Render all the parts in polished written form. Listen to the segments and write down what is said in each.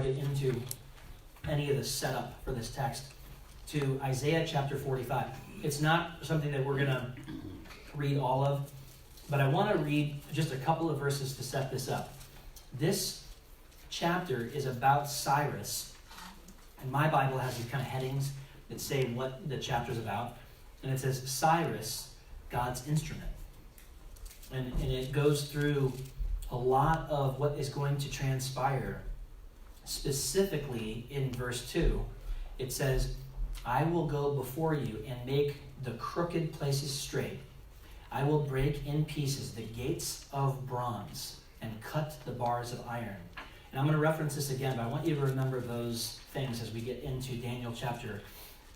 really into any of the setup for this text, to Isaiah chapter 45. It's not something that we're going to read all of, but I want to read just a couple of verses to set this up. This chapter is about Cyrus, and my Bible has these kind of headings that say what the chapter's about, and it says Cyrus, God's instrument. And it goes through a lot of what is going to transpire. Specifically in verse 2, it says, I will go before you and make the crooked places straight. I will break in pieces the gates of bronze and cut the bars of iron. And I'm going to reference this again, but I want you to remember those things as we get into Daniel chapter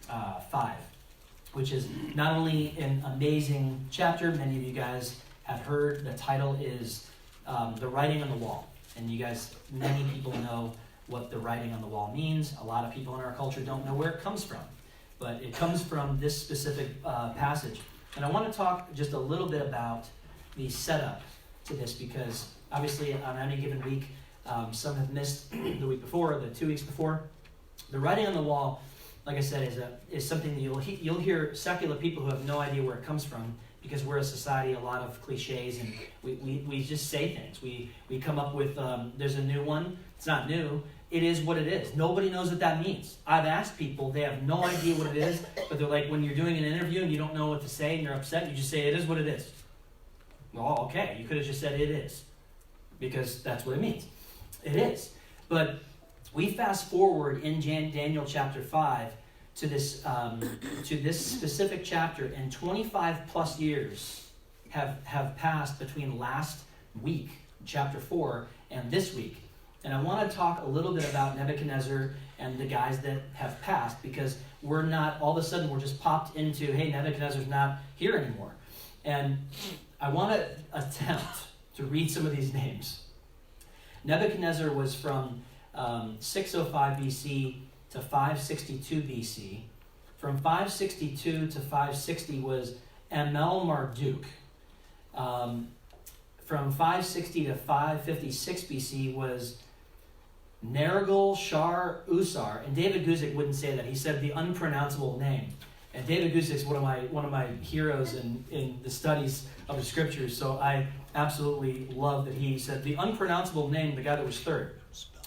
5, which is not only an amazing chapter, many of you guys have heard the title is The Writing on the Wall. And you guys, many people know what the writing on the wall means. A lot of people in our culture don't know where it comes from. But it comes from this specific passage. And I want to talk just a little bit about the setup to this, because obviously on any given week, some have missed the week before, the 2 weeks before. The writing on the wall, like I said, is something that you'll hear secular people who have no idea where it comes from, because we're a society, a lot of cliches, and we just say things. We come up with, there's a new one. It's not new. It is what it is. Nobody knows what that means. I've asked people, they have no idea what it is, but they're like, when you're doing an interview and you don't know what to say and you're upset, you just say, it is what it is. Well, okay, you could have just said it is, because that's what it means. It is. But we fast forward in Daniel chapter 5 to this specific chapter, and 25 plus years have passed between last week, chapter 4, and this week. And I want to talk a little bit about Nebuchadnezzar and the guys that have passed, because we're not, all of a sudden, we're just popped into, hey, Nebuchadnezzar's not here anymore. And I want to attempt to read some of these names. Nebuchadnezzar was from 605 BC to 562 BC. From 562 to 560 was Amel Marduk. From 560 to 556 BC was Nergal Shar Usar. And David Guzik wouldn't say that. He said the unpronounceable name. And David Guzik's one of my heroes in the studies of the scriptures. So I absolutely love that he said the unpronounceable name, the guy that was third.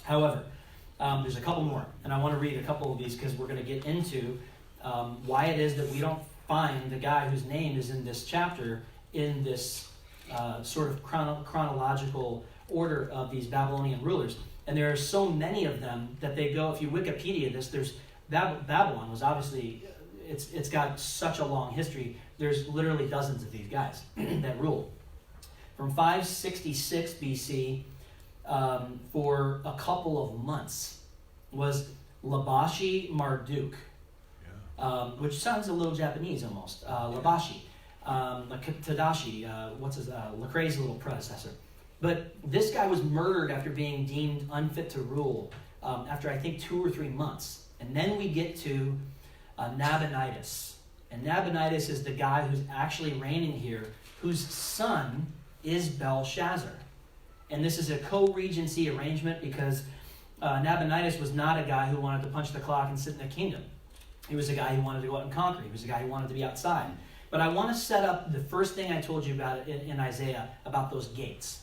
However, there's a couple more. And I want to read a couple of these because we're going to get into why it is that we don't find the guy whose name is in this chapter in this sort of chronological order of these Babylonian rulers. And there are so many of them that they go, if you Wikipedia this, there's Babylon was obviously, it's got such a long history. There's literally dozens of these guys that ruled. From 566 BC, for a couple of months, was Labashi Marduk, which sounds a little Japanese almost. Labashi, Tadashi, Lecrae's little predecessor. But this guy was murdered after being deemed unfit to rule after I think 2 or 3 months. And then we get to Nabonidus. And Nabonidus is the guy who's actually reigning here, whose son is Belshazzar. And this is a co-regency arrangement because Nabonidus was not a guy who wanted to punch the clock and sit in the kingdom. He was a guy who wanted to go out and conquer. He was a guy who wanted to be outside. But I want to set up the first thing I told you about in Isaiah, about those gates.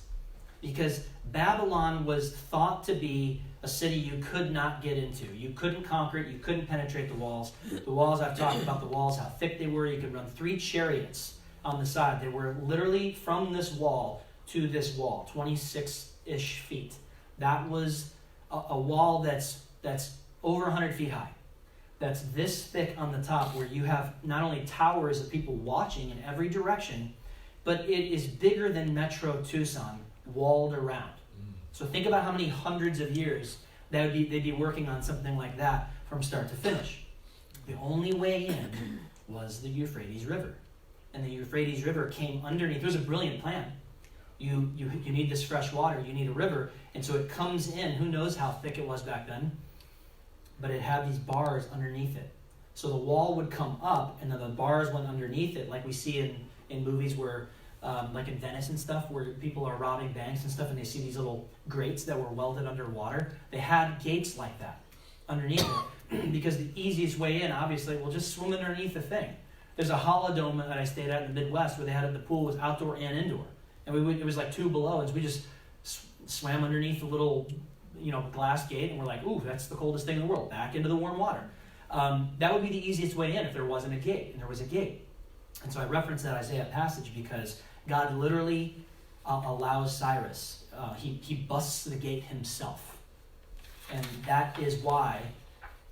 Because Babylon was thought to be a city you could not get into. You couldn't conquer it. You couldn't penetrate the walls. The walls, I've talked about the walls, how thick they were. You could run 3 chariots on the side. They were literally from this wall to this wall, 26-ish feet. That was a wall that's over 100 feet high. That's this thick on the top, where you have not only towers of people watching in every direction, but it is bigger than Metro Tucson, walled around. So think about how many hundreds of years they'd be working on something like that from start to finish. The only way in was the Euphrates River. And the Euphrates River came underneath. It was a brilliant plan. You need this fresh water, you need a river, and so it comes in. Who knows how thick it was back then? But it had these bars underneath it. So the wall would come up, and then the bars went underneath it, like we see in movies where like in Venice and stuff, where people are robbing banks and stuff, and they see these little grates that were welded underwater. They had gates like that underneath it, because the easiest way in, obviously, will just swim underneath the thing. There's a holodome that I stayed at in the Midwest where they had the pool was outdoor and indoor, and it was like 2 below, and so we just swam underneath the little, glass gate, and we're like, ooh, that's the coldest thing in the world. Back into the warm water. That would be the easiest way in if there wasn't a gate, and there was a gate. And so I referenced that Isaiah passage because God literally allows Cyrus. He busts the gate himself. And that is why,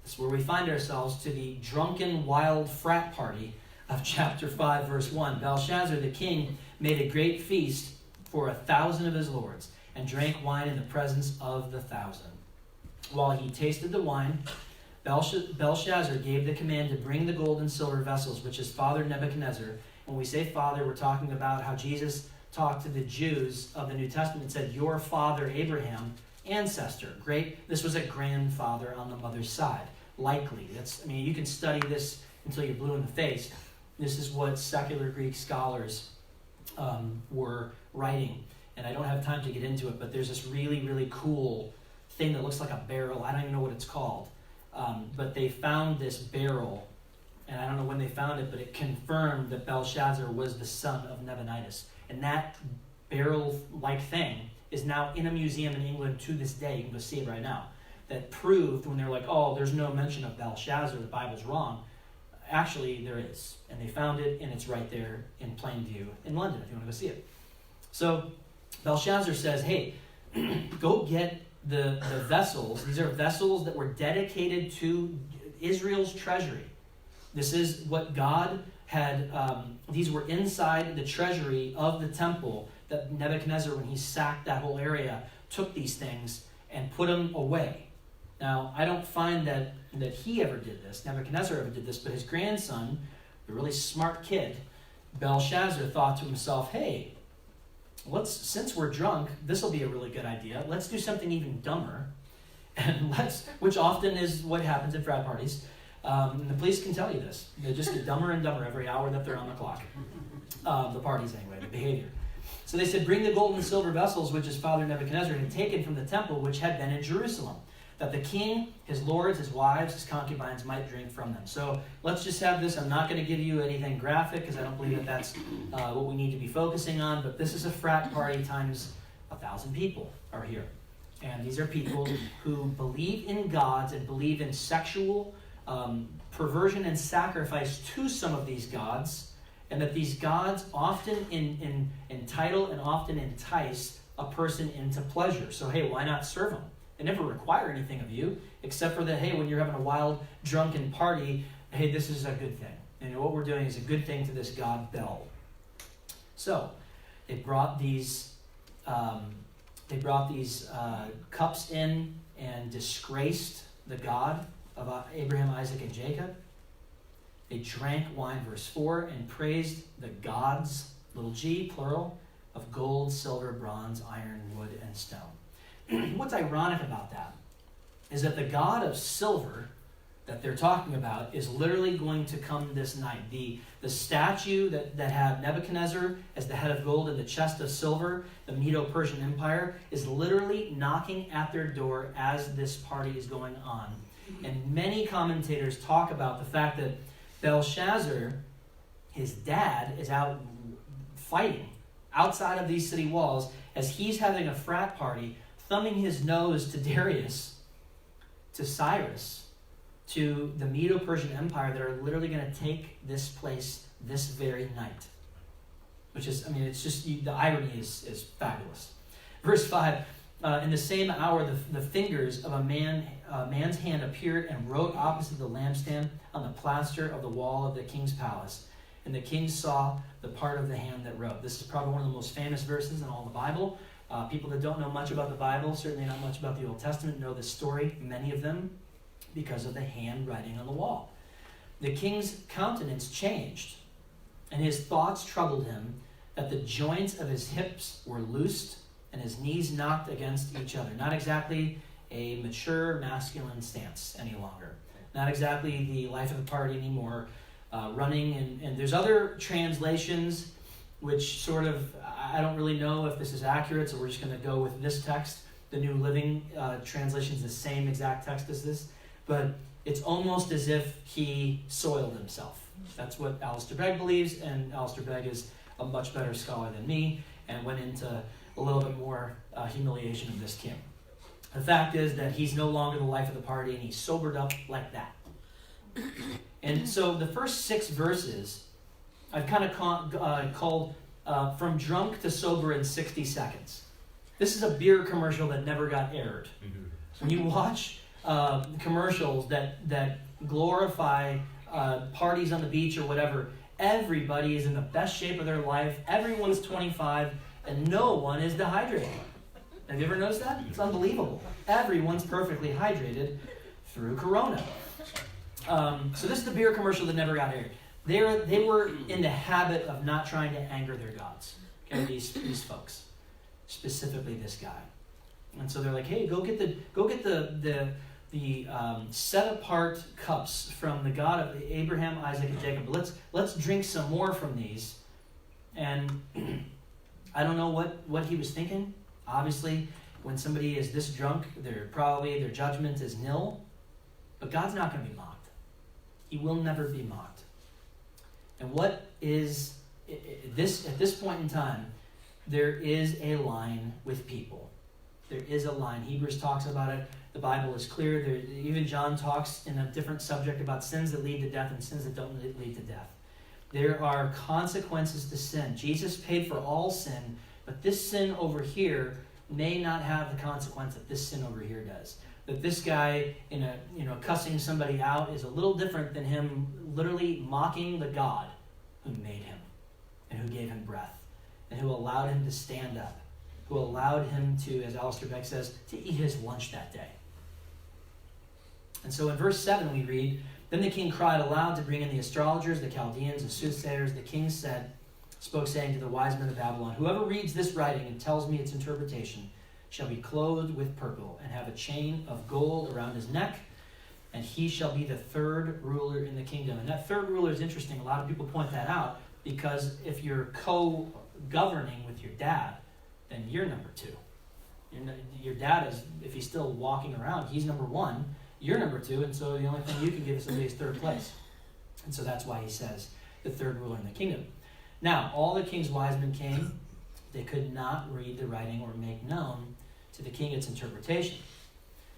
that's where we find ourselves, to the drunken, wild frat party of chapter 5, verse 1. Belshazzar the king made a great feast for 1,000 of his lords, and drank wine in the presence of the 1,000. While he tasted the wine, Belshazzar gave the command to bring the gold and silver vessels, which his father Nebuchadnezzar. When we say father, we're talking about how Jesus talked to the Jews of the New Testament and said, your father Abraham, ancestor. Great. This was a grandfather on the mother's side. Likely. You can study this until you're blue in the face. This is what secular Greek scholars were writing. And I don't have time to get into it, but there's this really, really cool thing that looks like a barrel. I don't even know what it's called. But they found this barrel, and I don't know when they found it, but it confirmed that Belshazzar was the son of Nabonidus. And that barrel-like thing is now in a museum in England to this day. You can go see it right now. That proved, when they're like, oh, there's no mention of Belshazzar, the Bible's wrong. Actually, there is. And they found it, and it's right there in plain view in London, if you want to go see it. So Belshazzar says, hey, go get the vessels. These are vessels that were dedicated to Israel's treasury. This is what God had, these were inside the treasury of the temple that Nebuchadnezzar, when he sacked that whole area, took these things and put them away. Now, I don't find that he ever did this, Nebuchadnezzar ever did this, but his grandson, the really smart kid, Belshazzar, thought to himself, hey, since we're drunk, this will be a really good idea. Let's do something even dumber, and which often is what happens at frat parties. And the police can tell you this. They just get dumber and dumber every hour that they're on the clock. The parties anyway, the behavior. So they said, bring the gold and silver vessels which his father Nebuchadnezzar had taken from the temple which had been in Jerusalem, that the king, his lords, his wives, his concubines might drink from them. So let's just have this. I'm not going to give you anything graphic because I don't believe that that's what we need to be focusing on, but this is a frat party times 1,000 people are here. And these are people who believe in gods and believe in sexual perversion and sacrifice to some of these gods, and that these gods often entitle and often entice a person into pleasure. So hey, why not serve them? They never require anything of you, except for that, hey, when you're having a wild, drunken party, hey, this is a good thing. And what we're doing is a good thing to this god Bel. So they brought these cups in and disgraced the God of Abraham, Isaac, and Jacob. They drank wine, verse 4, and praised the gods, little g, plural, of gold, silver, bronze, iron, wood, and stone. What's ironic about that is that the god of silver that they're talking about is literally going to come this night. The statue that had Nebuchadnezzar as the head of gold and the chest of silver, the Medo-Persian Empire, is literally knocking at their door as this party is going on. And many commentators talk about the fact that Belshazzar, his dad, is out fighting outside of these city walls as he's having a frat party, thumbing his nose to Darius, to Cyrus, to the Medo-Persian Empire that are literally going to take this place this very night. Which is, it's just, the irony is fabulous. Verse 5, in the same hour, the fingers of a man's hand appeared and wrote opposite the lampstand on the plaster of the wall of the king's palace. And the king saw the part of the hand that wrote. This is probably one of the most famous verses in all the Bible. People that don't know much about the Bible, certainly not much about the Old Testament, know this story, many of them, because of the handwriting on the wall. The king's countenance changed, and his thoughts troubled him, that the joints of his hips were loosed and his knees knocked against each other. Not exactly a mature masculine stance any longer. Not exactly the life of the party anymore. Running, and there's other translations which sort of, I don't really know if this is accurate, so we're just going to go with this text. The New Living Translation is the same exact text as this, but it's almost as if he soiled himself. That's what Alistair Begg believes, and Alistair Begg is a much better scholar than me, and went into a little bit more humiliation of this king. The fact is that he's no longer the life of the party, and he's sobered up like that. And so the first 6 verses, I've kind of called From Drunk to Sober in 60 Seconds. This is a beer commercial that never got aired. When you watch commercials that glorify parties on the beach or whatever, everybody is in the best shape of their life, everyone's 25, and no one is dehydrated. Have you ever noticed that? It's unbelievable. Everyone's perfectly hydrated through Corona. So this is the beer commercial that never got aired. They were in the habit of not trying to anger their gods. Okay, these folks, specifically this guy. And so they're like, hey, go get the set apart cups from the God of Abraham, Isaac, and Jacob. Let's drink some more from these. And I don't know what he was thinking. Obviously, when somebody is this drunk, their judgment is nil. But God's not going to be mocked. He will never be mocked. And what is this at this point in time? There is a line with people. There is a line. Hebrews talks about it. The Bible is clear. Even John talks in a different subject about sins that lead to death and sins that don't lead to death. There are consequences to sin. Jesus paid for all sin, but this sin over here may not have the consequence that this sin over here does. That this guy, cussing somebody out is a little different than him literally mocking the God who made him and who gave him breath and who allowed him to stand up, who allowed him to, as Alistair Begg says, to eat his lunch that day. And so in verse 7 we read, Then the king cried aloud to bring in the astrologers, the Chaldeans, the soothsayers. The king spoke saying to the wise men of Babylon, Whoever reads this writing and tells me its interpretation shall be clothed with purple and have a chain of gold around his neck, and he shall be the third ruler in the kingdom. And that third ruler is interesting. A lot of people point that out because if you're co-governing with your dad, then you're number 2. Your dad is, if he's still walking around, he's number 1. You're number 2, and so the only thing you can give somebody is third place. And so that's why he says the third ruler in the kingdom. Now, all the king's wise men came. They could not read the writing or make known to the king its interpretation.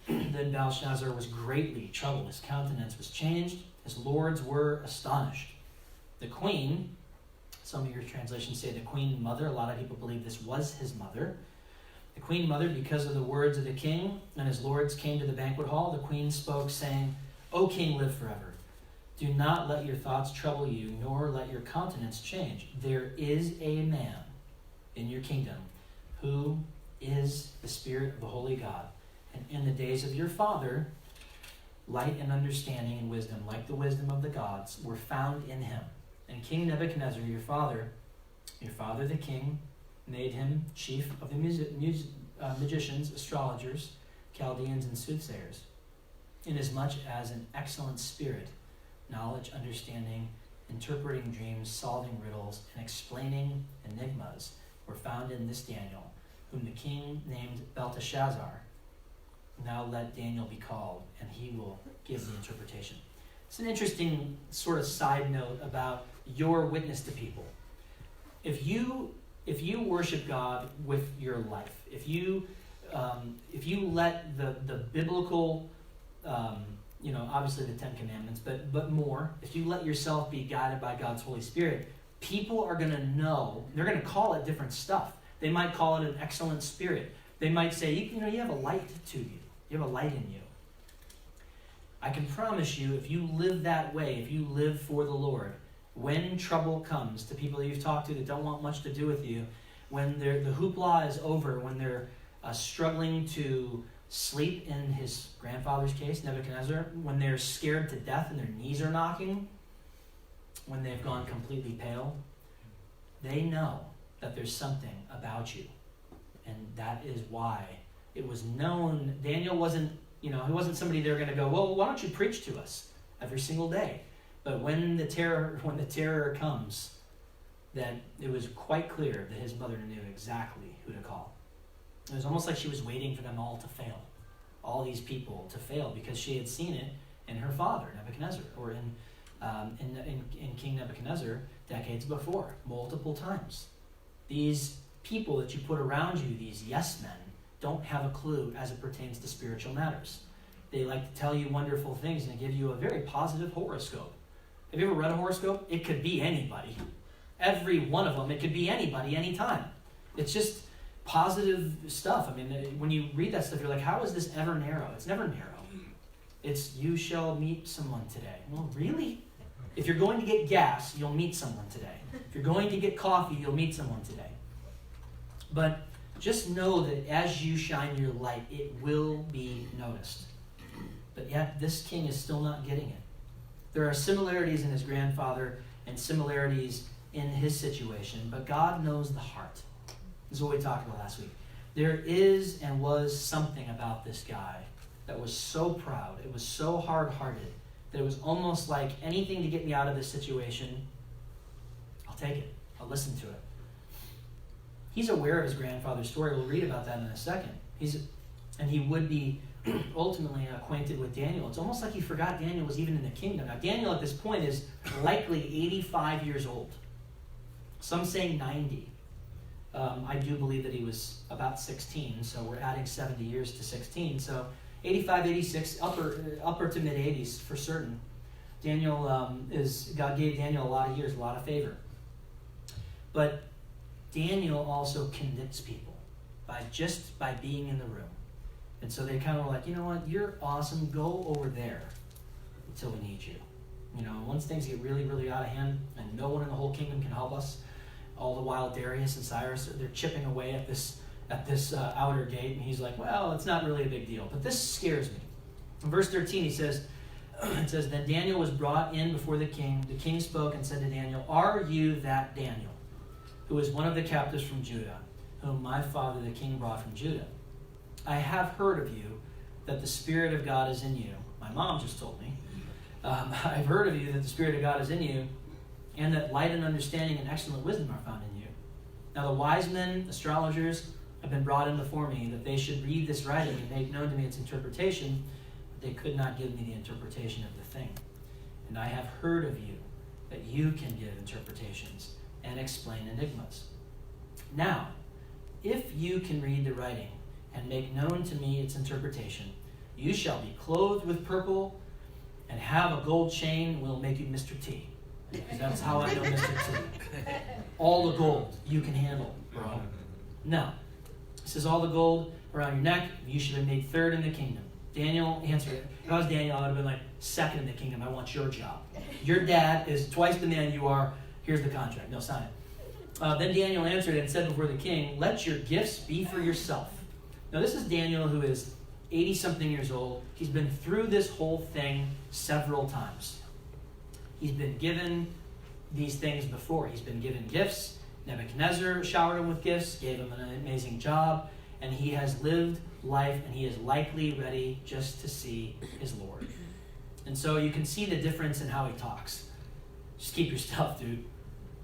Then Belshazzar was greatly troubled. His countenance was changed. His lords were astonished. The queen, some of your translations say the queen mother. A lot of people believe this was his mother. The queen mother, because of the words of the king, and his lords came to the banquet hall, the queen spoke, saying, O king, live forever. Do not let your thoughts trouble you, nor let your countenance change. There is a man in your kingdom who is the Spirit of the Holy God. And in the days of your father, light and understanding and wisdom, like the wisdom of the gods, were found in him. And King Nebuchadnezzar, your father the king, made him chief of the magicians, astrologers, Chaldeans, and soothsayers, inasmuch as an excellent spirit, knowledge, understanding, interpreting dreams, solving riddles, and explaining enigmas were found in this Daniel, whom the king named Belteshazzar. Now let Daniel be called, and he will give the interpretation. It's an interesting sort of side note about your witness to people. If you worship God with your life, if you let the biblical, obviously the 10 Commandments, but more, if you let yourself be guided by God's Holy Spirit, people are going to know. They're going to call it different stuff. They might call it an excellent spirit. They might say, you have a light to you. You have a light in you. I can promise you, if you live that way, if you live for the Lord, when trouble comes to people that you've talked to that don't want much to do with you, when the hoopla is over, when they're struggling to sleep in his grandfather's case, Nebuchadnezzar, when they're scared to death and their knees are knocking, when they've gone completely pale, they know that there's something about you. And that is why it was known. Daniel wasn't, he wasn't somebody they're going to go, well, why don't you preach to us every single day? But when the terror comes, that it was quite clear that his mother knew exactly who to call. It was almost like she was waiting for them all to fail, all these people to fail, because she had seen it in her father, Nebuchadnezzar, or in King Nebuchadnezzar decades before, multiple times. These people that you put around you, these yes men, don't have a clue as it pertains to spiritual matters. They like to tell you wonderful things and give you a very positive horoscope. Have you ever read a horoscope? It could be anybody. Every one of them, it could be anybody, anytime. It's just positive stuff. I mean, when you read that stuff, you're like, how is this ever narrow? It's never narrow. It's, you shall meet someone today. Well, really? If you're going to get gas, you'll meet someone today. If you're going to get coffee, you'll meet someone today. But just know that as you shine your light, it will be noticed. But yet, this king is still not getting it. There are similarities in his grandfather and similarities in his situation, but God knows the heart. This is what we talked about last week. There is and was something about this guy that was so proud, it was so hard-hearted, that it was almost like anything to get me out of this situation, I'll take it. I'll listen to it. He's aware of his grandfather's story. We'll read about that in a second. And he would be ultimately acquainted with Daniel. It's almost like he forgot Daniel was even in the kingdom. Now, Daniel at this point is likely 85 years old. Some say 90. I do believe that he was about 16, so we're adding 70 years to 16. So 85, 86, upper to mid-80s for certain. God gave Daniel a lot of years, a lot of favor. But Daniel also convicts people by being in the room. And so they kind of were like, you know what, you're awesome, go over there until we need you. You know, once things get really, really out of hand and no one in the whole kingdom can help us, all the while Darius and Cyrus, they're chipping away at this outer gate, and he's like, well, it's not really a big deal. But this scares me. In verse 13, it says, then Daniel was brought in before the king. The king spoke and said to Daniel, are you that Daniel, who is one of the captives from Judah, whom my father the king brought from Judah? I have heard of you, that the Spirit of God is in you. My mom just told me. I've heard of you that the Spirit of God is in you, and that light and understanding and excellent wisdom are found in you. Now the wise men, astrologers, have been brought in before me, that they should read this writing and make known to me its interpretation, but they could not give me the interpretation of the thing. And I have heard of you, that you can give interpretations and explain enigmas. Now, if you can read the writing and make known to me its interpretation, you shall be clothed with purple and have a gold chain, and we'll make you Mr. T. Because that's how I know Mr. T. All the gold you can handle, bro. Now, it says all the gold around your neck, you should have made third in the kingdom. Daniel answered it. If I was Daniel, I would have been like, second in the kingdom. I want your job. Your dad is twice the man you are. Here's the contract. No, sign it. Then Daniel answered and said before the king, let your gifts be for yourself. Now, this is Daniel, who is 80-something years old. He's been through this whole thing several times. He's been given these things before. He's been given gifts. Nebuchadnezzar showered him with gifts, gave him an amazing job, and he has lived life, and he is likely ready just to see his Lord. And so you can see the difference in how he talks. Just keep your stuff, dude.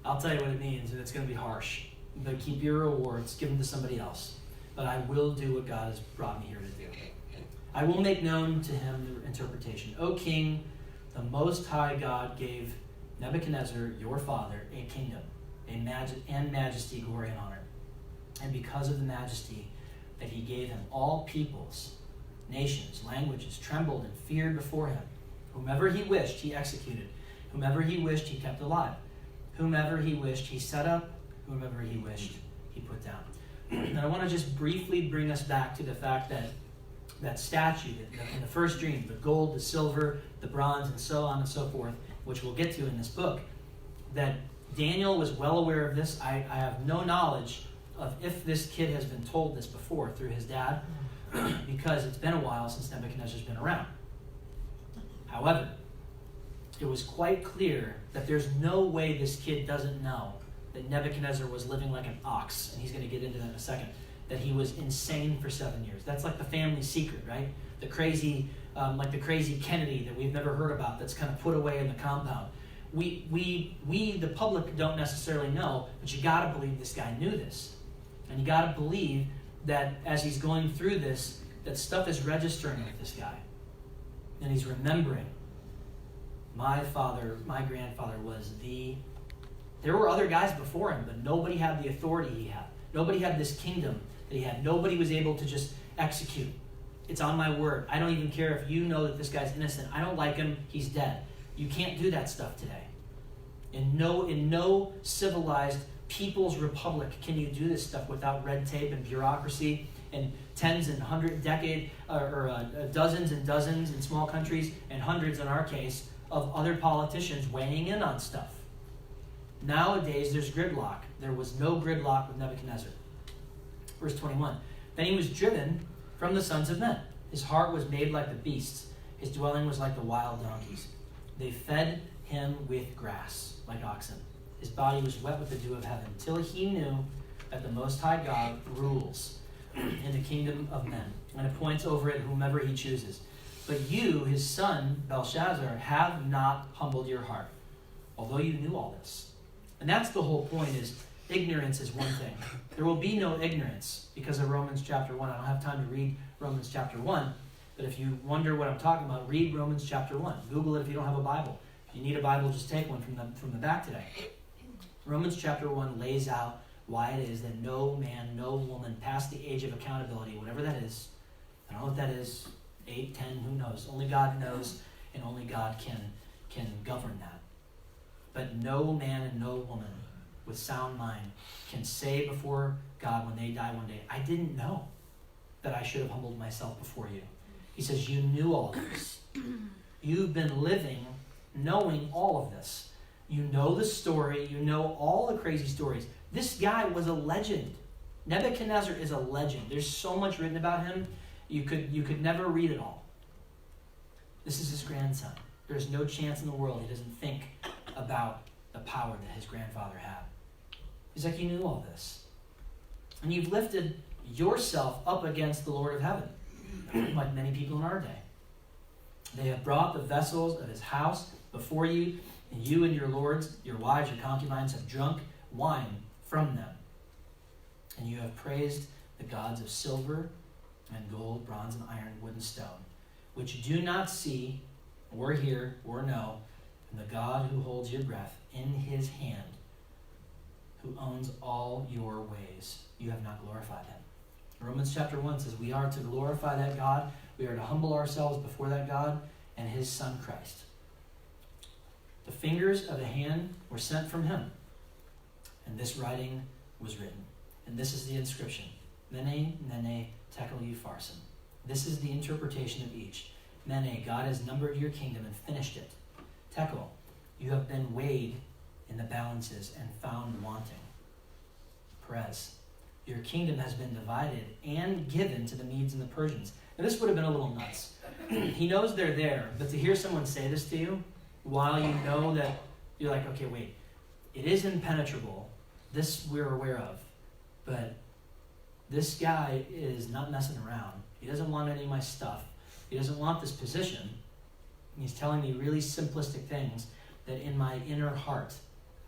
I'll tell you what it means, and it's going to be harsh. But keep your rewards, give them to somebody else. But I will do what God has brought me here to do. I will make known to him the interpretation. O king, the Most High God gave Nebuchadnezzar, your father, a kingdom, and majesty, glory, and honor. And because of the majesty that he gave him, all peoples, nations, languages trembled and feared before him. Whomever he wished, he executed. Whomever he wished, he kept alive. Whomever he wished, he set up. Whomever he wished, he put down. And I want to just briefly bring us back to the fact that that statue in the first dream, the gold, the silver, the bronze, and so on and so forth, which we'll get to in this book, that Daniel was well aware of this. I have no knowledge of if this kid has been told this before through his dad, because it's been a while since Nebuchadnezzar's been around. However, it was quite clear that there's no way this kid doesn't know that Nebuchadnezzar was living like an ox, and he's going to get into that in a second, that he was insane for 7 years. That's like the family secret, right? The crazy, like the crazy Kennedy that we've never heard about that's kind of put away in the compound. we the public don't necessarily know, but you got to believe this guy knew this. And you got to believe that as he's going through this, that stuff is registering with this guy. And he's remembering, my grandfather was there were other guys before him, but nobody had the authority he had. Nobody had this kingdom that he had. Nobody was able to just execute. It's on my word. I don't even care if you know that this guy's innocent. I don't like him. He's dead. You can't do that stuff today. In no civilized people's republic can you do this stuff without red tape and bureaucracy and tens and dozens and dozens in small countries and hundreds in our case of other politicians weighing in on stuff. Nowadays there's gridlock. There was no gridlock with Nebuchadnezzar. Verse 21. Then he was driven from the sons of men. His heart was made like the beasts. His dwelling was like the wild donkeys. They fed him with grass like oxen. His body was wet with the dew of heaven, till he knew that the Most High God rules in the kingdom of men and appoints over it whomever he chooses. But you, his son, Belshazzar, have not humbled your heart, although you knew all this. And that's the whole point, is ignorance is one thing. There will be no ignorance because of Romans chapter 1. I don't have time to read Romans chapter 1, but if you wonder what I'm talking about, read Romans chapter 1. Google it if you don't have a Bible. If you need a Bible, just take one from the back today. Romans chapter 1 lays out why it is that no man, no woman past the age of accountability, whatever that is, I don't know what that is, 8, 10, who knows? Only God knows, and only God can govern that. But no man and no woman with sound mind can say before God when they die one day, I didn't know that I should have humbled myself before you. He says, you knew all this. You've been living knowing all of this. You know the story. You know all the crazy stories. This guy was a legend. Nebuchadnezzar is a legend. There's so much written about him. You could never read it all. This is his grandson. There's no chance in the world he doesn't think about the power that his grandfather had. He's like, you knew all this. And you've lifted yourself up against the Lord of heaven, like many people in our day. They have brought the vessels of his house before you, and you and your lords, your wives, your concubines have drunk wine from them. And you have praised the gods of silver and gold, bronze and iron, wood and stone, which do not see or hear or know, and the God who holds your breath in his hand, who owns all your ways. You have not glorified him. Romans chapter 1 says we are to glorify that God. We are to humble ourselves before that God and his Son Christ. The fingers of the hand were sent from him, and this writing was written. And this is the inscription. Mene, mene, tekel upharsin. This is the interpretation of each. Mene, God has numbered your kingdom and finished it. Tekel, you have been weighed in the balances and found wanting. Perez, your kingdom has been divided and given to the Medes and the Persians. Now this would have been a little nuts. He knows they're there, but to hear someone say this to you, while you know that you're like, okay, wait, it is impenetrable. This we're aware of, but this guy is not messing around. He doesn't want any of my stuff. He doesn't want this position. He's telling me really simplistic things that in my inner heart,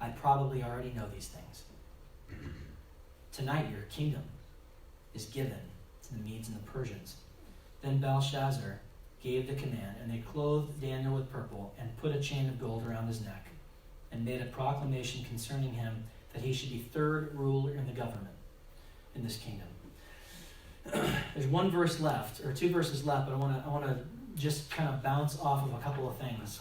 I probably already know these things. Tonight, your kingdom is given to the Medes and the Persians. Then Belshazzar gave the command, and they clothed Daniel with purple and put a chain of gold around his neck and made a proclamation concerning him that he should be third ruler in the government in this kingdom. There's one verse left, or two verses left, but I want to just kind of bounce off of a couple of things.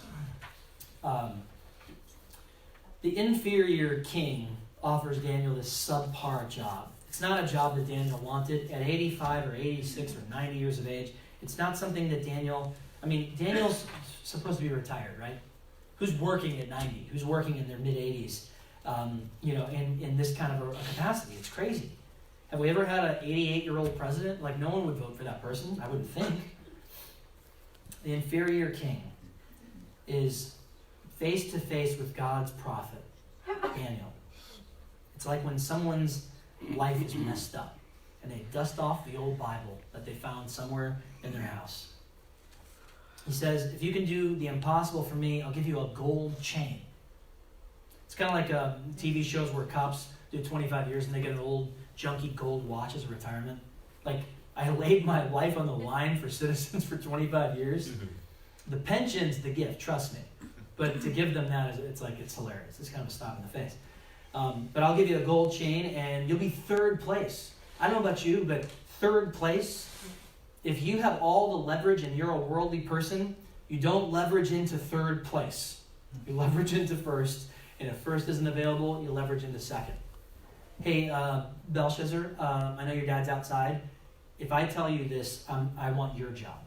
The inferior king offers Daniel this subpar job. It's not a job that Daniel wanted at 85 or 86 or 90 years of age. It's not something that Daniel's supposed to be retired, right? Who's working at 90? Who's working in their mid-80s? In this kind of a capacity. It's crazy. Have we ever had an 88-year-old president? Like, no one would vote for that person, I wouldn't think. The inferior king is face-to-face with God's prophet, Daniel. It's like when someone's life is messed up, and they dust off the old Bible that they found somewhere in their house. He says, if you can do the impossible for me, I'll give you a gold chain. It's kind of like TV shows where cops do 25 years and they get an old junky gold watch as a retirement. Like, I laid my life on the line for citizens for 25 years. Mm-hmm. The pension's the gift, trust me. But to give them that, it's hilarious. It's kind of a slap in the face. But I'll give you a gold chain, and you'll be third place. I don't know about you, but third place, if you have all the leverage and you're a worldly person, you don't leverage into third place. You leverage into first, and if first isn't available, you leverage into second. Hey, Belshazzar, I know your dad's outside. If I tell you this, I want your job.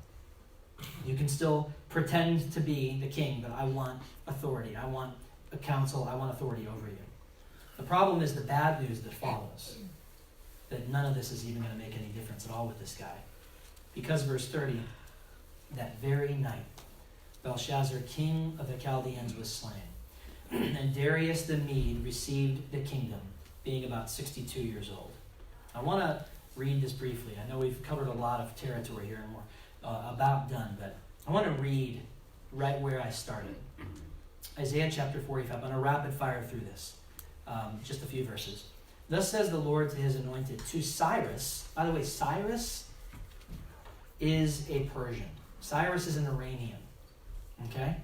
You can still pretend to be the king, but I want authority. I want a council. I want authority over you. The problem is the bad news that follows, that none of this is even going to make any difference at all with this guy. Because, verse 30, that very night, Belshazzar, king of the Chaldeans, was slain. And Darius the Mede received the kingdom, being about 62 years old. I want to read this briefly. I know we've covered a lot of territory here and we're about done, but I want to read right where I started. Isaiah chapter 45. I'm going to rapid fire through this. Just a few verses. Thus says the Lord to his anointed, to Cyrus. By the way, Cyrus is a Persian. Cyrus is an Iranian. Okay?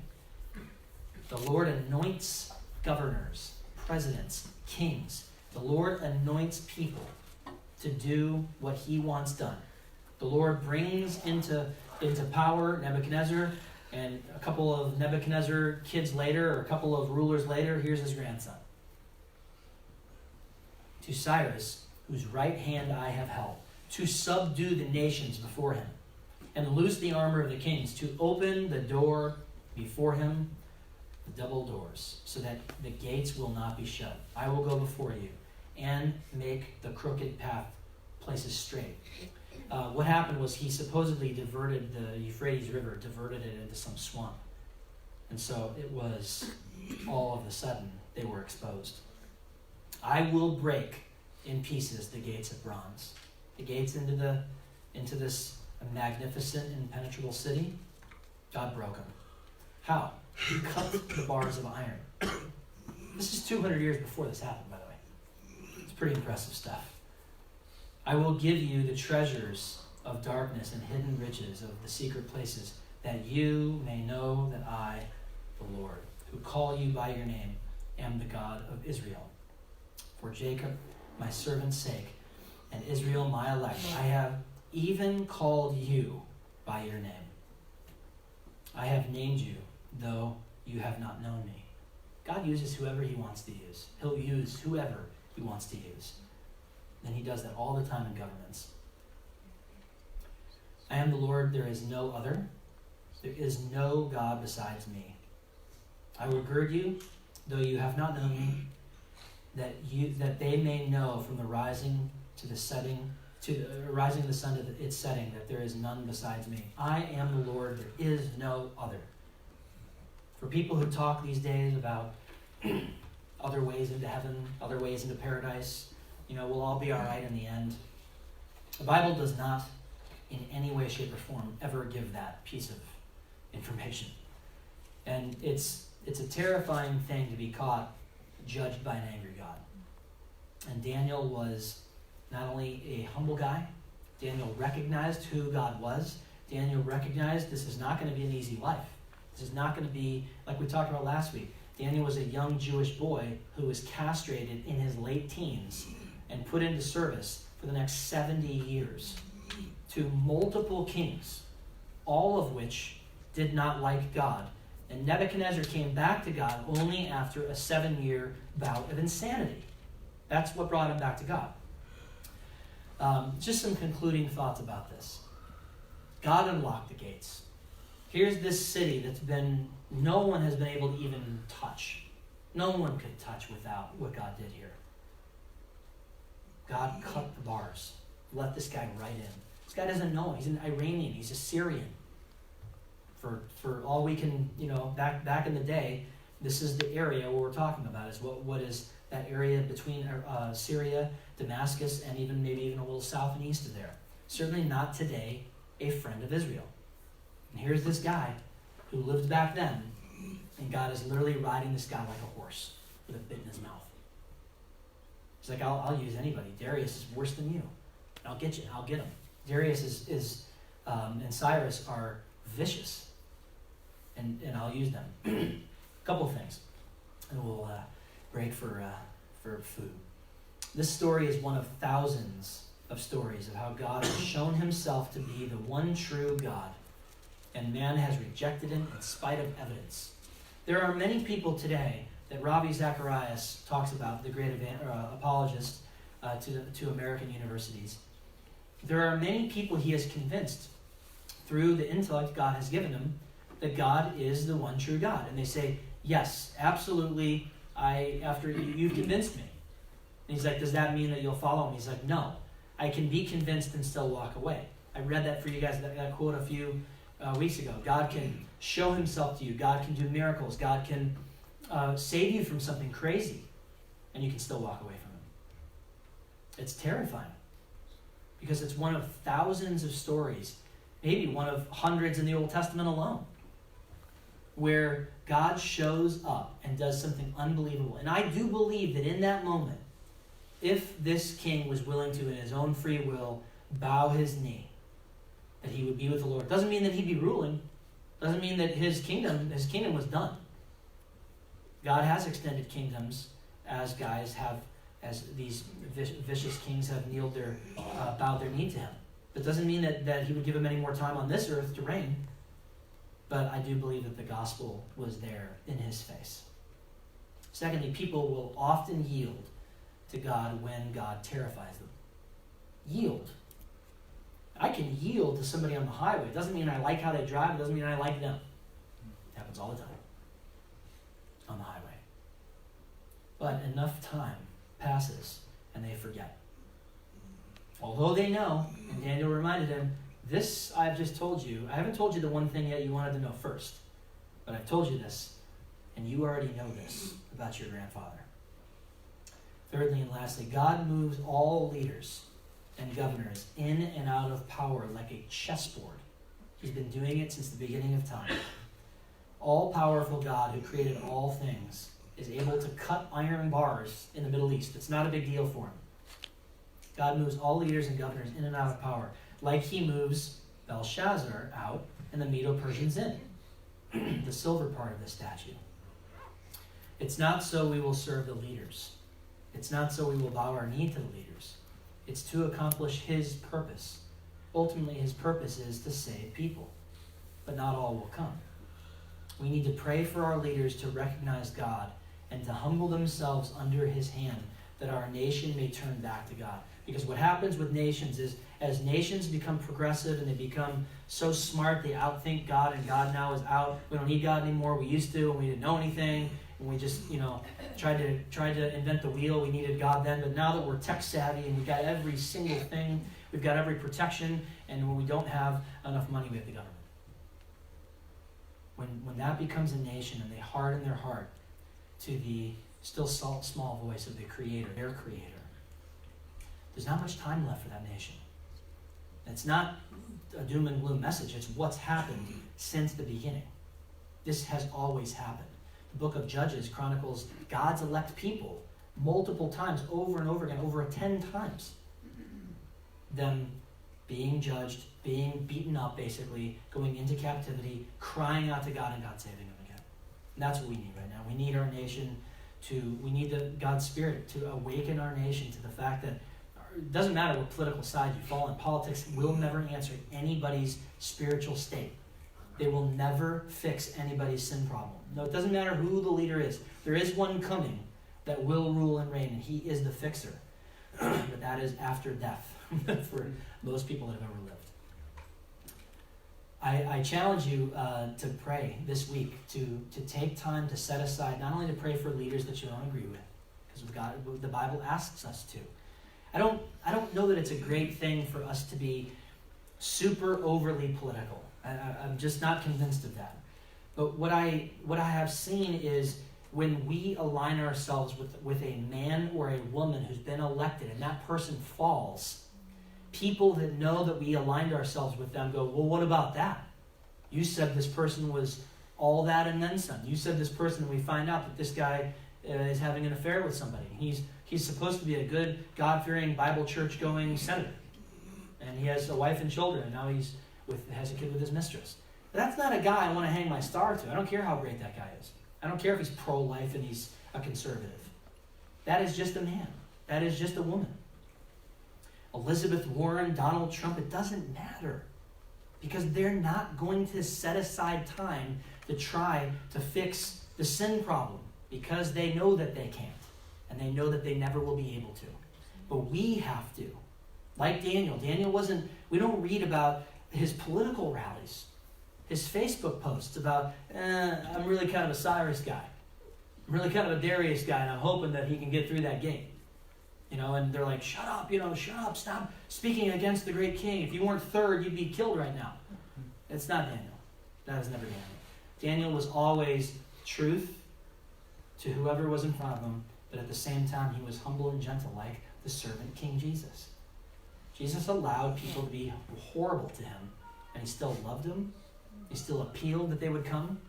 The Lord anoints governors, presidents, kings. The Lord anoints people to do what he wants done. The Lord brings into power Nebuchadnezzar, and a couple of Nebuchadnezzar kids later, or a couple of rulers later, here's his grandson. To Cyrus, whose right hand I have held, to subdue the nations before him, and loose the armor of the kings, to open the door before him, the double doors, so that the gates will not be shut. I will go before you and make the crooked path places straight. What happened was he supposedly diverted the Euphrates River, diverted it into some swamp. And so it was, all of a sudden, they were exposed. I will break in pieces the gates of bronze. The gates into this magnificent, impenetrable city, God broke them. How? He cut the bars of iron. This is 200 years before this happened, by the way. It's pretty impressive stuff. I will give you the treasures of darkness and hidden riches of the secret places, that you may know that I, the Lord, who call you by your name, am the God of Israel. For Jacob, my servant's sake, and Israel, my elect, I have even called you by your name. I have named you, though you have not known me. God uses whoever he wants to use. He'll use whoever he wants to use. And he does that all the time in governments. I am the Lord, there is no other. There is no God besides me. I will gird you, though you have not known me, that they may know from the rising to the setting, rising of the sun to its setting, that there is none besides me. I am the Lord, there is no other. For people who talk these days about other ways into heaven, other ways into paradise, we'll all be all right in the end. The Bible does not, in any way, shape, or form, ever give that piece of information. And it's a terrifying thing to be caught judged by an angry God. And Daniel was not only a humble guy, Daniel recognized who God was. Daniel recognized this is not going to be an easy life. This is not going to be, like we talked about last week, Daniel was a young Jewish boy who was castrated in his late teens and put into service for the next 70 years to multiple kings, all of which did not like God. And Nebuchadnezzar came back to God only after a 7-year bout of insanity. That's what brought him back to God. Just some concluding thoughts about this. God unlocked the gates. Here's this city no one has been able to even touch. No one could touch without what God did here. God cut the bars, let this guy right in. This guy doesn't know him. He's an Iranian. He's a Syrian. For all we can, back in the day, this is the area what we're talking about. Is what is that area between Syria, Damascus, and maybe even a little south and east of there. Certainly not today a friend of Israel. And here's this guy who lived back then, and God is literally riding this guy like a horse. with a bit in his mouth. He's like, I'll use anybody. Darius is worse than you. I'll get you. I'll get him. Darius and Cyrus are vicious, and I'll use them. A couple of things, and we'll break for food. This story is one of thousands of stories of how God has shown himself to be the one true God, and man has rejected him in spite of evidence. There are many people today that Ravi Zacharias talks about, the great apologist to American universities. There are many people he has convinced through the intellect God has given him that God is the one true God. And they say, yes, absolutely, after you've convinced me. And he's like, does that mean that you'll follow him? He's like, no, I can be convinced and still walk away. I read that for you guys, that quote a few weeks ago. God can show himself to you. God can do miracles. God can save you from something crazy, and you can still walk away from him. It's terrifying because it's one of thousands of stories, maybe one of hundreds in the Old Testament alone, where God shows up and does something unbelievable. And I do believe that in that moment, if this king was willing to, in his own free will, bow his knee, that he would be with the Lord. Doesn't mean that he'd be ruling. Doesn't mean that his kingdom was done. God has extended kingdoms as these vicious kings have bowed their knee to him. But doesn't mean that he would give him any more time on this earth to reign. But I do believe that the gospel was there in his face. Secondly, people will often yield to God when God terrifies them. Yield. I can yield to somebody on the highway. It doesn't mean I like how they drive. It doesn't mean I like them. It happens all the time on the highway. But enough time passes and they forget. Although they know, and Daniel reminded him, this I've just told you. I haven't told you the one thing yet you wanted to know first. But I've told you this, and you already know this about your grandfather. Thirdly and lastly, God moves all leaders and governors in and out of power like a chessboard. He's been doing it since the beginning of time. All-powerful God who created all things is able to cut iron bars in the Middle East. It's not a big deal for him. God moves all leaders and governors in and out of power, like he moves Belshazzar out and the Medo-Persians in, the silver part of the statue. It's not so we will serve the leaders. It's not so we will bow our knee to the leaders. It's to accomplish his purpose. Ultimately, his purpose is to save people, but not all will come. We need to pray for our leaders to recognize God and to humble themselves under his hand, that our nation may turn back to God. Because what happens with nations is, as nations become progressive and they become so smart, they outthink God, and God now is out. We don't need God anymore. We used to, and we didn't know anything, and we just, tried to invent the wheel. We needed God then, but now that we're tech savvy and we've got every single thing, we've got every protection, and when we don't have enough money, we have the government. When that becomes a nation and they harden their heart to the still small voice of the Creator, their Creator, there's not much time left for that nation. It's not a doom and gloom message. It's what's happened since the beginning. This has always happened. The book of Judges chronicles God's elect people multiple times, over and over again, over 10 times. Them being judged, being beaten up, basically, going into captivity, crying out to God, and God saving them again. And that's what we need right now. We need our nation we need God's Spirit to awaken our nation to the fact that it doesn't matter what political side you fall in. Politics will never answer anybody's spiritual state. They will never fix anybody's sin problem. No, it doesn't matter who the leader is. There is one coming that will rule and reign, and he is the fixer. But that is after death for most people that have ever lived. I challenge you to pray this week, to take time to set aside, not only to pray for leaders that you don't agree with, because the Bible asks us to. I don't know that it's a great thing for us to be super overly political. I'm just not convinced of that. But what I have seen is when we align ourselves with a man or a woman who's been elected and that person falls, people that know that we aligned ourselves with them go, well, what about that? You said this person was all that and then some. You said this person, and we find out that this guy is having an affair with somebody. He's supposed to be a good, God-fearing, Bible church-going senator. And he has a wife and children, and now has a kid with his mistress. But that's not a guy I want to hang my star to. I don't care how great that guy is. I don't care if he's pro-life and he's a conservative. That is just a man. That is just a woman. Elizabeth Warren, Donald Trump, it doesn't matter. Because they're not going to set aside time to try to fix the sin problem. Because they know that they can't. And they know that they never will be able to. But we have to. Like Daniel. We don't read about his political rallies. His Facebook posts about, I'm really kind of a Cyrus guy. I'm really kind of a Darius guy, and I'm hoping that he can get through that gate. And they're like, shut up, stop speaking against the great king. If you weren't third, you'd be killed right now. It's not Daniel. That was never Daniel. Daniel was always truth to whoever was in front of him, but at the same time, he was humble and gentle like the servant King Jesus. Jesus allowed people to be horrible to him, and he still loved them. He still appealed that they would come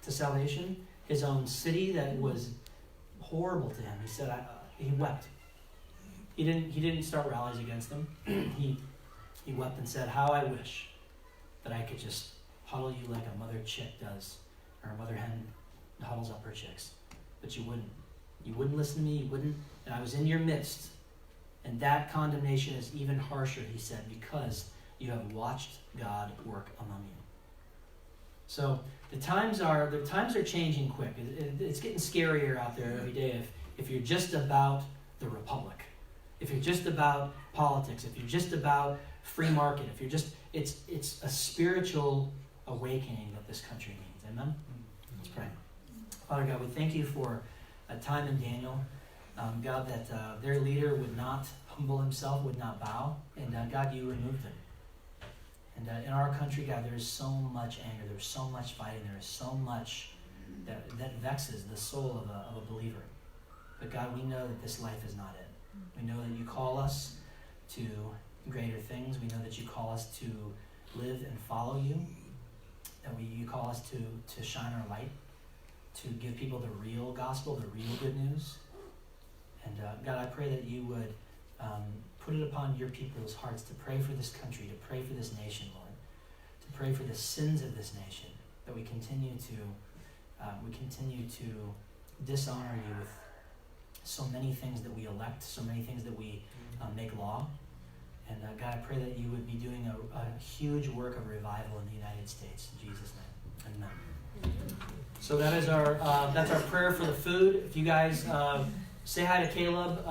to salvation. His own city that was horrible to him, he said, he wept. He didn't start rallies against them. He wept and said, how I wish that I could just huddle you like a mother chick does, or a mother hen huddles up her chicks. But you wouldn't. You wouldn't listen to me, you wouldn't. And I was in your midst. And that condemnation is even harsher, he said, because you have watched God work among you. So the times are changing quick. It's getting scarier out there every day if you're just about the republic, if you're just about politics, if you're just about free market, if you're just it's a spiritual awakening that this country needs. Amen. Let's pray. Father God, we thank you for a time in Daniel, God, that their leader would not humble himself, would not bow, and God, you removed him. And in our country, God, there is so much anger, there's so much fighting, there is so much that vexes the soul of a believer. But God, we know that this life is not it. We know that you call us to greater things. We know that you call us to live and follow you. That you call us to shine our light, to give people the real gospel, the real good news. And God, I pray that you would put it upon your people's hearts to pray for this country, to pray for this nation, Lord, to pray for the sins of this nation, that we continue to dishonor you with so many things that we elect, so many things that we make law. And God, I pray that you would be doing a huge work of revival in the United States. In Jesus' name, amen. So that is that's our prayer for the food. If you guys say hi to Caleb.